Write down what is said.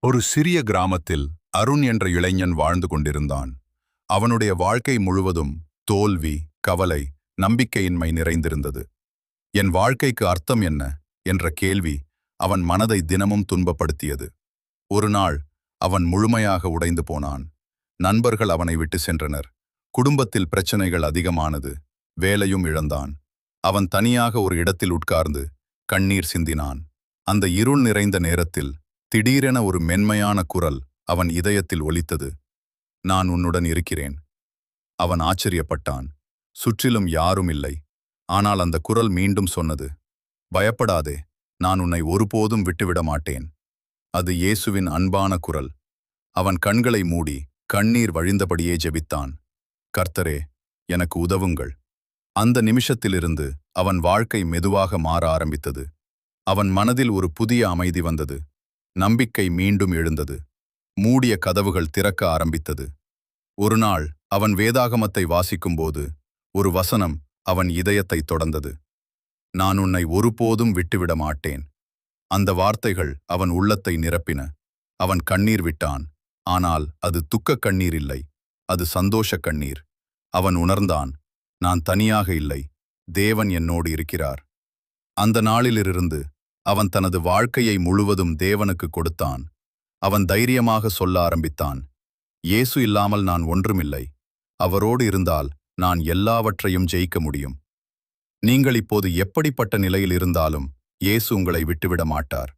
ஒரு சிறிய கிராமத்தில் அருண் என்ற இளைஞன் வாழ்ந்து கொண்டிருந்தான். அவனுடைய வாழ்க்கை முழுவதும் தோல்வி, கவலை, நம்பிக்கையின்மை நிறைந்திருந்தது. என் வாழ்க்கைக்கு அர்த்தம் என்ன என்ற கேள்வி அவன் மனதை தினமும் துன்பப்படுத்தியது. ஒரு நாள் அவன் முழுமையாக உடைந்து போனான். நண்பர்கள் அவனை விட்டு சென்றனர். குடும்பத்தில் பிரச்சனைகள் அதிகமானது. வேலையும் இழந்தான். அவன் தனியாக ஒரு இடத்தில் உட்கார்ந்து கண்ணீர் சிந்தினான். அந்த இருள் நிறைந்த நேரத்தில் திடீரென ஒரு மென்மையான குரல் அவன் இதயத்தில் ஒலித்தது. நான் உன்னுடன் இருக்கிறேன். அவன் ஆச்சரியப்பட்டான். சுற்றிலும் யாரும் இல்லை. ஆனால் அந்த குரல் மீண்டும் சொன்னது, பயப்படாதே, நான் உன்னை ஒருபோதும் விட்டுவிட மாட்டேன். அது இயேசுவின் அன்பான குரல். அவன் கண்களை மூடி கண்ணீர் வழிந்தபடியே ஜெபித்தான். கர்த்தரே, எனக்கு உதவுங்கள். அந்த நிமிஷத்திலிருந்து அவன் வாழ்க்கை மெதுவாக மாற ஆரம்பித்தது. அவன் மனதில் ஒரு புதிய அமைதி வந்தது. நம்பிக்கை மீண்டும் எழுந்தது. மூடிய கதவுகள் திறக்க ஆரம்பித்தது. ஒரு நாள் அவன் வேதாகமத்தை வாசிக்கும்போது ஒரு வசனம் அவன் இதயத்தை தொடர்ந்தது. நான் உன்னை ஒருபோதும் விட்டுவிட மாட்டேன். அந்த வார்த்தைகள் அவன் உள்ளத்தை நிரப்பின. அவன் கண்ணீர் விட்டான். ஆனால் அது துக்க கண்ணீர் இல்லை, அது சந்தோஷ கண்ணீர். அவன் உணர்ந்தான், நான் தனியாக இல்லை, தேவன் என்னோடு இருக்கிறார். அந்த நாளிலிருந்து அவன் தனது வாழ்க்கையை முழுவதும் தேவனுக்கு கொடுத்தான். அவன் தைரியமாக சொல்ல ஆரம்பித்தான், இயேசு இல்லாமல் நான் ஒன்றுமில்லை. அவரோடு இருந்தால் நான் எல்லாவற்றையும் ஜெயிக்க முடியும். நீங்கள் இப்போது எப்படிப்பட்ட நிலையில் இருந்தாலும் இயேசு உங்களை விட்டுவிட மாட்டார்.